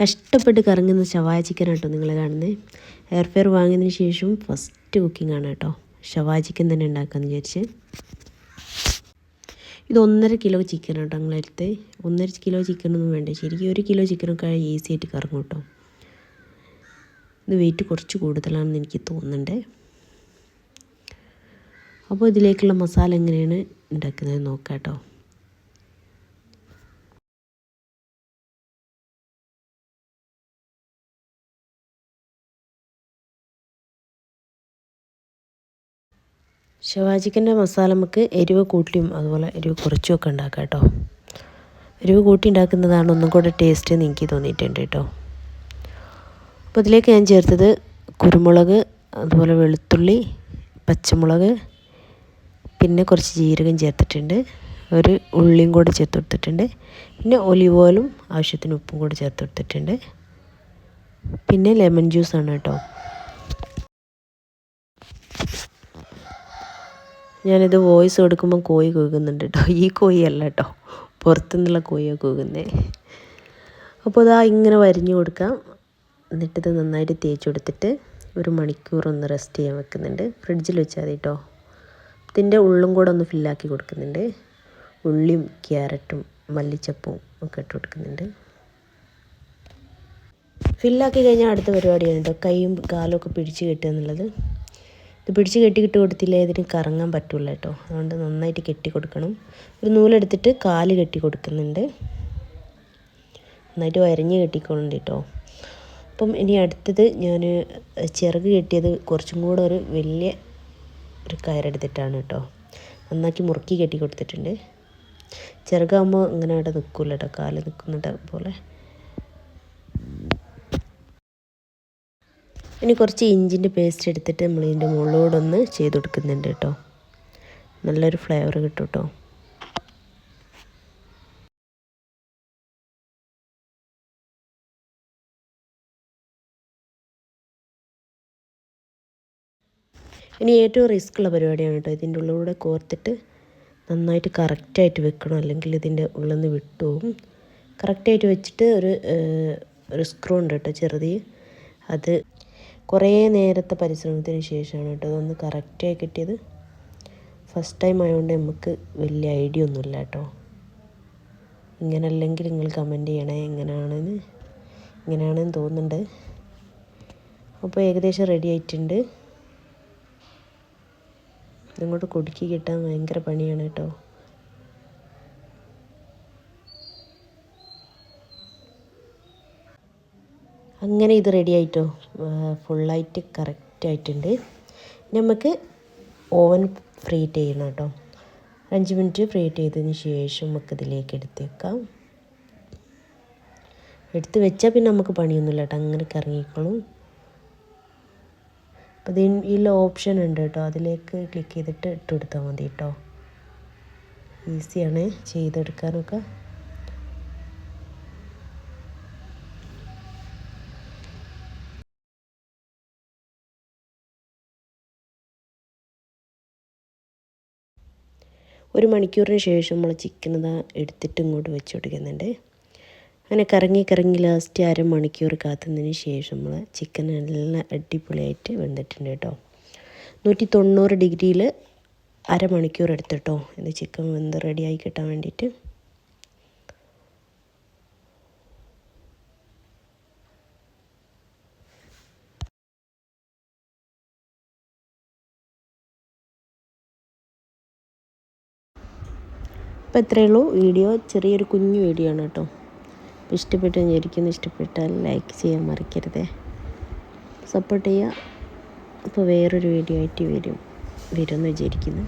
കഷ്ടപ്പെട്ട് കറങ്ങുന്ന ഷവായ ചിക്കൻ കേട്ടോ നിങ്ങൾ കാണുന്നത്. എയർ ഫെയർ വാങ്ങിയതിന് ശേഷം ഫസ്റ്റ് കുക്കിംഗ് ആണ് കേട്ടോ. ഷവായ ചിക്കൻ തന്നെ ഉണ്ടാക്കാമെന്ന് വിചാരിച്ച്. ഇത് 1.5 കിലോ ചിക്കൻ കേട്ടോ ഞങ്ങളടുത്ത്. 1.5 കിലോ ചിക്കനൊന്നും വേണ്ട, ശരിക്കും 1 കിലോ ചിക്കനൊക്കെ ഈസി ആയിട്ട് കറങ്ങും കേട്ടോ. ഇത് വെയിറ്റ് കുറച്ച് കൂടുതലാണെന്ന് എനിക്ക് തോന്നുന്നുണ്ട്. അപ്പോൾ ഇതിലേക്കുള്ള മസാല എങ്ങനെയാണ് ഉണ്ടാക്കുന്നത് നോക്കാം കേട്ടോ. ഷവായ ചിക്കൻ്റെ മസാല നമുക്ക് എരിവ് കൂട്ടിയും അതുപോലെ എരിവ് കുറച്ചും ഒക്കെ ഉണ്ടാക്കാം കേട്ടോ. എരിവ് കൂട്ടി ഉണ്ടാക്കുന്നതാണ് ഒന്നും കൂടെ ടേസ്റ്റ് എന്ന് എനിക്ക് തോന്നിയിട്ടുണ്ട് കേട്ടോ. അപ്പോൾ ഇതിലേക്ക് ഞാൻ ചേർത്തത് കുരുമുളക്, അതുപോലെ വെളുത്തുള്ളി, പച്ചമുളക്, പിന്നെ കുറച്ച് ജീരകം ചേർത്തിട്ടുണ്ട്. ഒരു ഉള്ളിയും കൂടെ ചേർത്ത് കൊടുത്തിട്ടുണ്ട്. പിന്നെ ഒലിവ് ഓയിലും ആവശ്യത്തിന് ഉപ്പും കൂടെ ചേർത്ത് കൊടുത്തിട്ടുണ്ട്. പിന്നെ ലെമൺ ജ്യൂസാണ് കേട്ടോ. ഞാനിത് വോയിസ് കൊടുക്കുമ്പോൾ കോഴി കൂകുന്നുണ്ട് കേട്ടോ. ഈ കോഴി അല്ല കേട്ടോ, പുറത്തുനിന്നുള്ള കോഴിയാണ് കൂകുന്നത്. അപ്പോൾ ഇതാ ഇങ്ങനെ വരിഞ്ഞു കൊടുക്കാം. എന്നിട്ടിത് നന്നായിട്ട് തേച്ച് കൊടുത്തിട്ട് 1 മണിക്കൂർ ഒന്ന് റെസ്റ്റ് ചെയ്യാൻ വെക്കുന്നുണ്ട്. ഫ്രിഡ്ജിൽ വെച്ചാൽ മതി കേട്ടോ. ഇതിൻ്റെ ഉള്ളും കൂടെ ഒന്ന് ഫില്ലാക്കി കൊടുക്കുന്നുണ്ട്. ഉള്ളിയും ക്യാരറ്റും മല്ലിച്ചപ്പും ഒക്കെ ഇട്ട് കൊടുക്കുന്നുണ്ട്. ഫില്ലാക്കി കഴിഞ്ഞാൽ അടുത്ത പരിപാടിയാണ് കേട്ടോ, കൈയും കാലും ഒക്കെ പിടിച്ച് കെട്ടുക എന്നുള്ളത്. ഇത് പിടിച്ച് കെട്ടിക്കിട്ട് കൊടുത്തില്ലേ ഇതിന് കറങ്ങാൻ പറ്റില്ല കേട്ടോ. അതുകൊണ്ട് നന്നായിട്ട് കെട്ടി കൊടുക്കണം. ഒരു നൂലെടുത്തിട്ട് കാല് കെട്ടി കൊടുക്കുന്നുണ്ട്. നന്നായിട്ട് വരഞ്ഞ് കെട്ടിക്കൊള്ളുന്നുണ്ട് കേട്ടോ. അപ്പം ഇനി അടുത്തത് ഞാൻ ചിറക് കെട്ടിയത് കുറച്ചും കൂടെ ഒരു വലിയ ഒരു കയറെടുത്തിട്ടാണ് കേട്ടോ. നന്നാക്കി മുറുക്കി കെട്ടി കൊടുത്തിട്ടുണ്ട്. ചിറകാകുമ്പോൾ ഇങ്ങനെ അവിടെ നിൽക്കില്ല കേട്ടോ, കാല് നിൽക്കുന്നുണ്ട് പോലെ. ഇനി കുറച്ച് ഇഞ്ചിൻ്റെ പേസ്റ്റ് എടുത്തിട്ട് നമ്മൾ ഇതിൻ്റെ മുകളിലൂടെ ചെയ്ത് കൊടുക്കുന്നുണ്ട് കേട്ടോ. നല്ലൊരു ഫ്ലേവർ കിട്ടും കേട്ടോ. ഇനി ഏറ്റവും റിസ്ക് ഉള്ള പരിപാടിയാണ് കേട്ടോ. ഇതിൻ്റെ ഉള്ളിലൂടെ കോർത്തിട്ട് നന്നായിട്ട് കറക്റ്റായിട്ട് വെക്കണം, അല്ലെങ്കിൽ ഇതിൻ്റെ ഉള്ളിൽ നിന്ന് വിട്ടുപോകും. കറക്റ്റായിട്ട് വെച്ചിട്ട് ഒരു സ്ക്രൂ ഉണ്ട് കേട്ടോ ചെറുത്. അത് കുറേ നേരത്തെ പരിശ്രമത്തിന് ശേഷമാണ് കേട്ടോ അതൊന്ന് കറക്റ്റായി കിട്ടിയത്. ഫസ്റ്റ് ടൈം ആയതുകൊണ്ട് നമുക്ക് വലിയ ഐഡിയ ഒന്നുമില്ല കേട്ടോ. ഇങ്ങനെ അല്ലെങ്കിൽ നിങ്ങൾ കമൻറ്റ് ചെയ്യണേ ഇങ്ങനെയാണെന്ന് തോന്നുന്നുണ്ട്. അപ്പോൾ ഏകദേശം റെഡി ആയിട്ടുണ്ട്. ഇങ്ങോട്ട് കുടുക്കി കിട്ടാൻ ഭയങ്കര പണിയാണ് കേട്ടോ. അങ്ങനെ ഇത് റെഡി ആയിട്ടോ, ഫുള്ളായിട്ട് കറക്റ്റായിട്ടുണ്ട്. നമുക്ക് ഓവൻ ഫ്രീ ഹീറ്റ് ചെയ്യണം കേട്ടോ. 5 മിനിറ്റ് ഫ്രീ ഹീറ്റ് ചെയ്തതിന് ശേഷം നമുക്ക് ഇതിലേക്ക് എടുത്ത് വെക്കാം. എടുത്ത് വെച്ചാൽ പിന്നെ നമുക്ക് പണിയൊന്നുമില്ല കേട്ടോ, അങ്ങനെ കറങ്ങിക്കോളും. അപ്പോൾ ഇതിൽ ഓപ്ഷൻ ഉണ്ട് കേട്ടോ, അതിലേക്ക് ക്ലിക്ക് ചെയ്തിട്ട് ഇട്ട് കൊടുത്താൽ മതി കേട്ടോ. ഈസിയാണ് ചെയ്തെടുക്കാനൊക്കെ. ഒരു മണിക്കൂറിന് ശേഷം നമ്മൾ ചിക്കൻ ഇതാ എടുത്തിട്ട് ഇങ്ങോട്ട് വെച്ച് കൊടുക്കുന്നുണ്ട്. അങ്ങനെ കറങ്ങി ലാസ്റ്റ് 1/2 മണിക്കൂർ കാത്തുന്നതിന് ശേഷം നമ്മൾ ചിക്കൻ നല്ല അടിപൊളിയായിട്ട് വെന്തിട്ടുണ്ട് കേട്ടോ. 190 ഡിഗ്രിയിൽ 1/2 മണിക്കൂർ എടുത്തിട്ടോ ഇത് ചിക്കൻ വെന്ത് റെഡിയായി കിട്ടാൻ വേണ്ടിയിട്ട്. അപ്പോൾ ഇത്രയേ ഉള്ളൂ വീഡിയോ. ചെറിയൊരു കുഞ്ഞു വീഡിയോ ആണ് കേട്ടോ. അപ്പോൾ ഇഷ്ടപ്പെട്ട് ഇഷ്ടപ്പെട്ടാൽ ലൈക്ക് ചെയ്യാൻ മറക്കരുതേ, സപ്പോർട്ട് ചെയ്യുക. അപ്പോൾ വേറൊരു വീഡിയോ ആയിട്ട് വരുമെന്ന് വിചാരിക്കുന്നു.